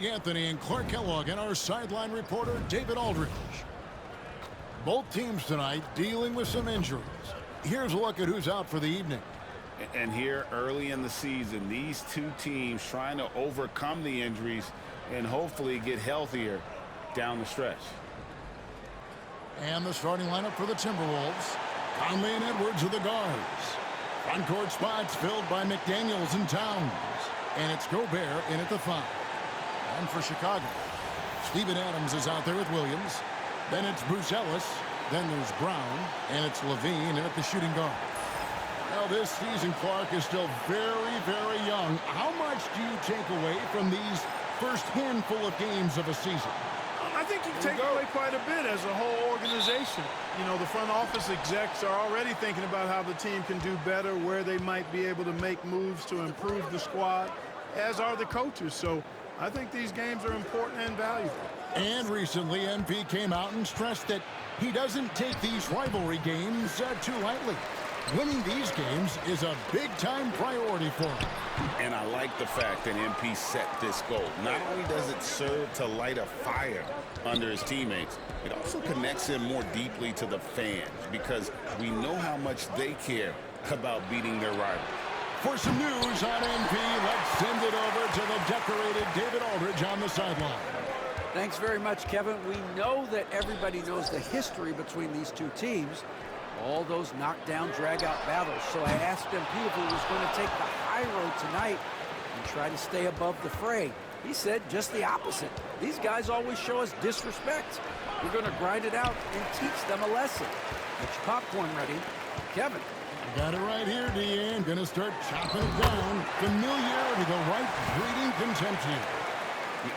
Anthony and Clark Kellogg and our sideline reporter, David Aldridge. Both teams tonight dealing with some injuries. Here's a look at who's out for the evening. And here early in the season, these two teams trying to overcome the injuries and hopefully get healthier down the stretch. And the starting lineup for the Timberwolves. Conley and Edwards are the guards. Front court spots filled by McDaniels and Towns. And it's Gobert in at the 5. And for Chicago, Steven Adams is out there with Williams. Then it's Bruce Ellis. Then there's Brown. And it's Levine in at the shooting guard. Now this season, Clark, is still very, very young. How much do you take away from these first handful of games of a season? I think you can take away quite a bit as a whole organization. You know, the front office execs are already thinking about how the team can do better, where they might be able to make moves to improve the squad, as are the coaches. So I think these games are important and valuable. And recently, MP came out and stressed that he doesn't take these rivalry games too lightly. Winning these games is a big-time priority for him. And I like the fact that MP set this goal. Not only does it serve to light a fire under his teammates, it also connects him more deeply to the fans because we know how much they care about beating their rival. For some news on MP, let's send it over to the decorated David Aldridge on the sideline. Thanks very much, Kevin. We know that everybody knows the history between these two teams. All those knockdown, drag-out battles. So I asked MP if he was going to take the high road tonight and try to stay above the fray. He said just the opposite. These guys always show us disrespect. We're going to grind it out and teach them a lesson. Get your popcorn ready. Kevin. You got it right here, Deanne. Going to start chopping it down. Familiarity, the right breeding contempt here.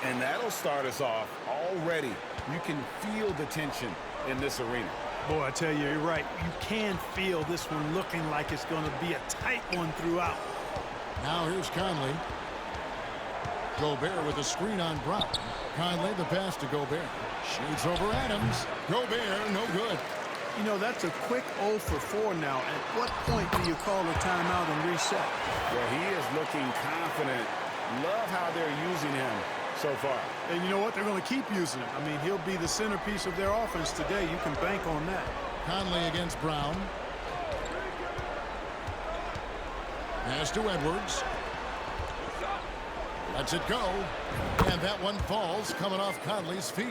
And that'll start us off already. You can feel the tension in this arena. Boy, I tell you, you're right. You can feel this one looking like it's going to be a tight one throughout. Now here's Conley. Gobert with a screen on Brown. Conley, the pass to Gobert. Shoots over Adams. Gobert, no good. You know, that's a quick 0 for 4 now. At what point do you call a timeout and reset? Well, he is looking confident. Love how they're using him so far. And you know what? They're going to keep using him. I mean, he'll be the centerpiece of their offense today. You can bank on that. Conley against Brown. Pass to Edwards. Lets it go. And that one falls coming off Conley's feet.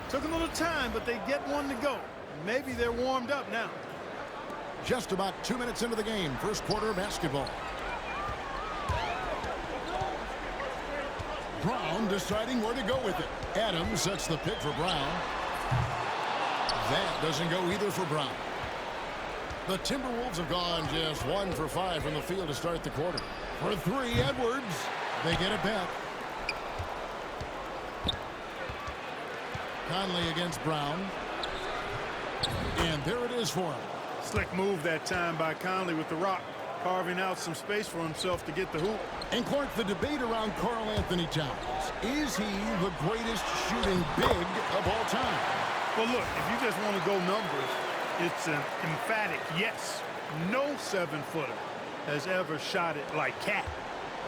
Took a little time, but they get one to go. Maybe they're warmed up now. Just about 2 minutes into the game. First quarter of basketball. Brown deciding where to go with it. Adams sets the pick for Brown. That doesn't go either for Brown. The Timberwolves have gone just 1 for 5 from the field to start the quarter. For 3, Edwards. They get it back. Conley against Brown. And there it is for him. Slick move that time by Conley with the rock, carving out some space for himself to get the hoop. And Clark, the debate around Karl Anthony Towns. Is he the greatest shooting big of all time? Well, look, if you just want to go numbers, it's an emphatic yes. No 7-footer has ever shot it like Cat.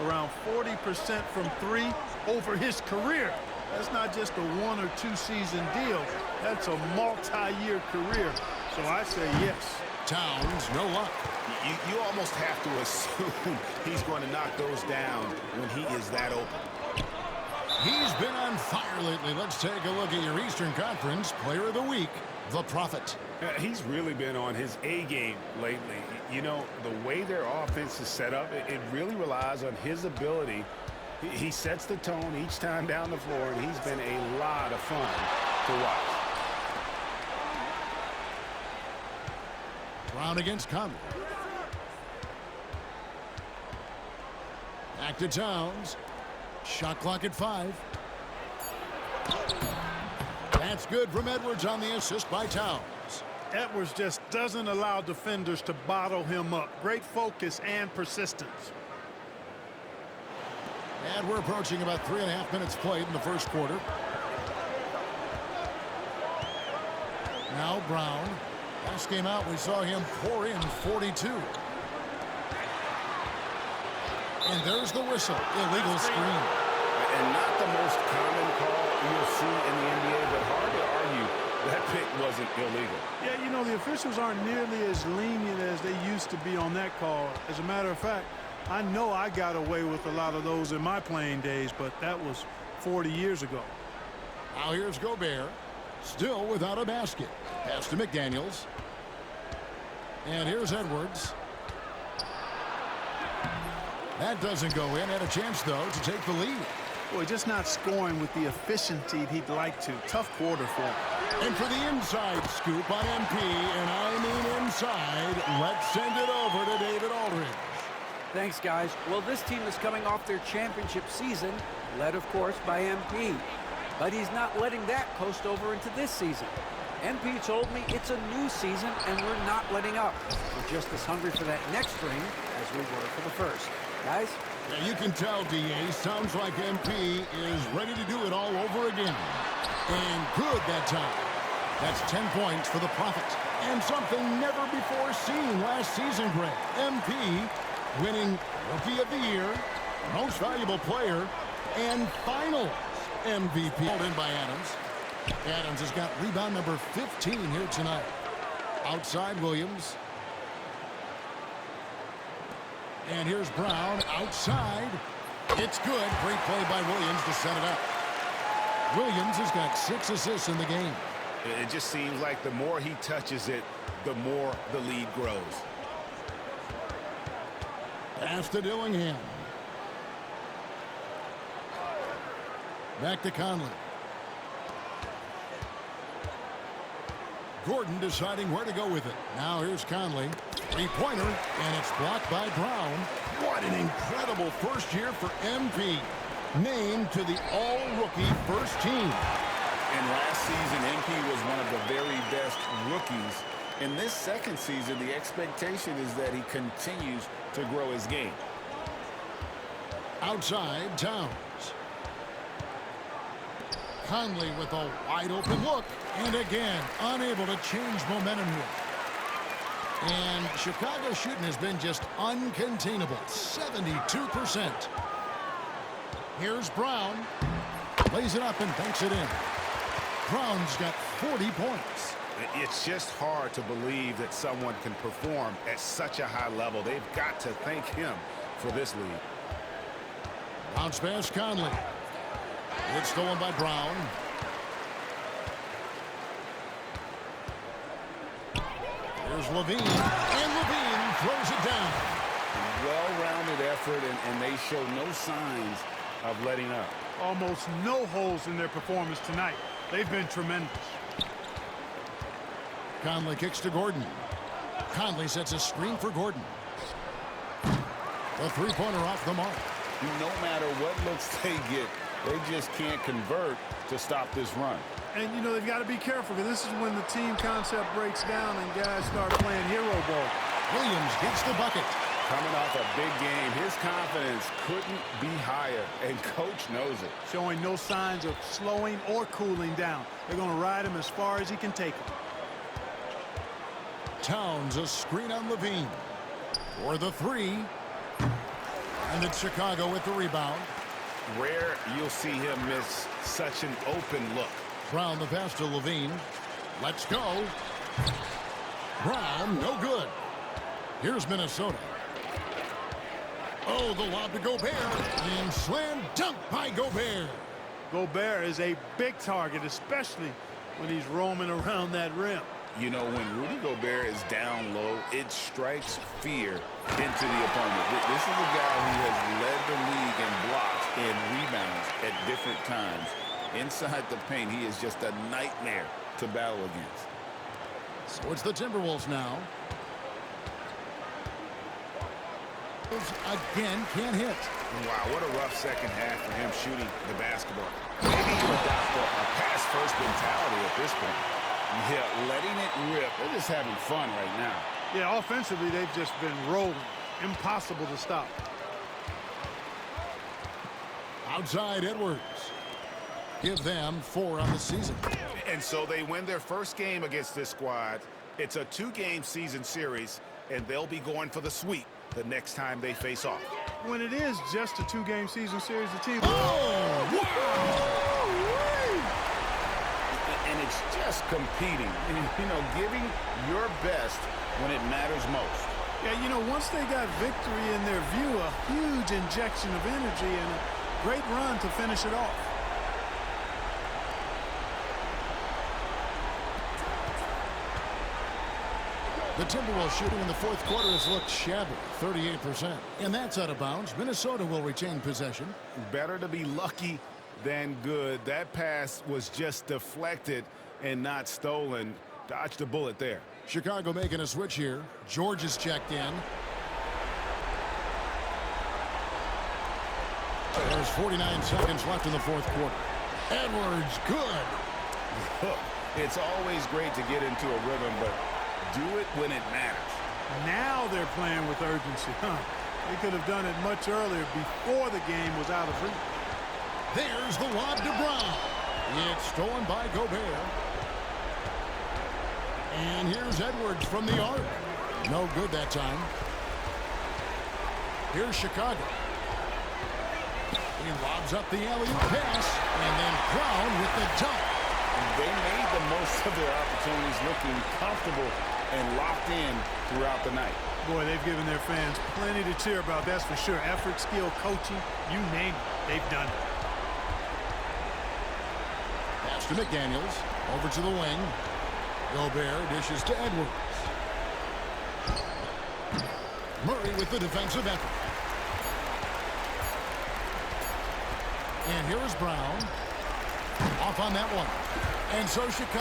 Around 40% from 3 over his career. That's not just a 1 or 2 season deal. That's a multi-year career. So I say yes. Towns, no luck. You almost have to assume he's going to knock those down when he is that open. He's been on fire lately. Let's take a look at your Eastern Conference Player of the Week, the Prophet. He's really been on his A game lately. You know, the way their offense is set up, it really relies on his ability. He sets the tone each time down the floor, and he's been a lot of fun to watch. Brown against Conley. Back to Towns. Shot clock at 5. That's good from Edwards on the assist by Towns. Edwards just doesn't allow defenders to bottle him up. Great focus and persistence. And we're approaching about 3.5 minutes played in the first quarter. Now Brown. Last game out, we saw him pour in 42. And there's the whistle. Illegal screen. And not the most common call you'll see in the NBA, but hard to argue that pick wasn't illegal. Yeah, you know, the officials aren't nearly as lenient as they used to be on that call. As a matter of fact, I know I got away with a lot of those in my playing days, but that was 40 years ago. Now here's Gobert, still without a basket. Pass to McDaniels. And here's Edwards. That doesn't go in. Had a chance, though, to take the lead. Boy, just not scoring with the efficiency he'd like to. Tough quarter for him. And for the inside scoop on MP, and I mean inside, let's send it over to David Aldridge. Thanks, guys. Well, this team is coming off their championship season, led, of course, by MP. But he's not letting that coast over into this season. MP told me it's a new season, and we're not letting up. We're just as hungry for that next ring as we were for the first. Guys? Yeah, you can tell, DA, sounds like MP is ready to do it all over again. And good that time. That's 10 points for the Prophet. And something never before seen last season, Greg. MP winning Rookie of the Year, Most Valuable Player, and Finals MVP. Called in by Adams. Adams has got rebound number 15 here tonight. Outside Williams. And here's Brown outside. It's good. Great play by Williams to set it up. Williams has got 6 assists in the game. It just seems like the more he touches it, the more the lead grows. Pass to Dillingham. Back to Conley. Gordon deciding where to go with it. Now here's Conley. Three-pointer, and it's blocked by Brown. What an incredible first year for MP. Named to the all-rookie first team. And last season, MP was one of the very best rookies. In this second season, the expectation is that he continues to grow his game. Outside, Towns. Conley with a wide-open look. And again, unable to change momentum here. And Chicago's shooting has been just uncontainable. 72%. Here's Brown. Lays it up and banks it in. Brown's got 40 points. It's just hard to believe that someone can perform at such a high level. They've got to thank him for this lead. Bounce pass, Conley. It's stolen by Brown. Here's Levine. And Levine throws it down. Well-rounded effort, and they show no signs of letting up. Almost no holes in their performance tonight. They've been tremendous. Conley kicks to Gordon. Conley sets a screen for Gordon. The three-pointer off the mark. No matter what looks they get, they just can't convert to stop this run. And, you know, they've got to be careful because this is when the team concept breaks down and guys start playing hero ball. Williams gets the bucket. Coming off a big game, his confidence couldn't be higher, and coach knows it. Showing no signs of slowing or cooling down. They're going to ride him as far as he can take him. Towns a screen on Levine for the three. And it's Chicago with the rebound. Rare you'll see him miss such an open look. Brown the pass to Levine. Let's go. Brown, no good. Here's Minnesota. Oh, the lob to Gobert. And slam dunk by Gobert. Gobert is a big target, especially when he's roaming around that rim. You know, when Rudy Gobert is down low, it strikes fear into the opponent. This is a guy who has led the league in blocks and rebounds at different times. Inside the paint, he is just a nightmare to battle against. So it's the Timberwolves now. Again, can't hit. Wow, what a rough second half for him shooting the basketball. Maybe you adopt a pass-first mentality at this point. Yeah, letting it rip. They're just having fun right now. Yeah, offensively, they've just been rolling. Impossible to stop. Outside Edwards. Give them 4 on the season. And so they win their first game against this squad. It's a 2-game season series, and they'll be going for the sweep the next time they face off. When it is just a 2-game season series, the team... Oh, wow! And it's just competing, you know, giving your best when it matters most. Yeah, you know, once they got victory in their view, a huge injection of energy and a great run to finish it off. The Timberwolves shooting in the fourth quarter has looked shabby, 38%. And that's out of bounds. Minnesota will retain possession. Better to be lucky than good. That pass was just deflected and not stolen. Dodged a bullet there. Chicago making a switch here. George is checked in. There's 49 seconds left in the fourth quarter. Edwards, good. Look, it's always great to get into a rhythm, but do it when it matters. Now they're playing with urgency. They could have done it much earlier before the game was out of reach. There's the lob to Brown. It's stolen by Gobert. And here's Edwards from the arc. No good that time. Here's Chicago. He lobs up the alley-oop pass. And then Brown with the dunk. They made the most of their opportunities, looking comfortable and locked in throughout the night. Boy, they've given their fans plenty to cheer about, that's for sure. Effort, skill, coaching, you name it, they've done it. Pass to McDaniels. Over to the wing. Gobert dishes to Edwards. Murray with the defensive effort. And here is Brown. Off on that one. And so Chicago.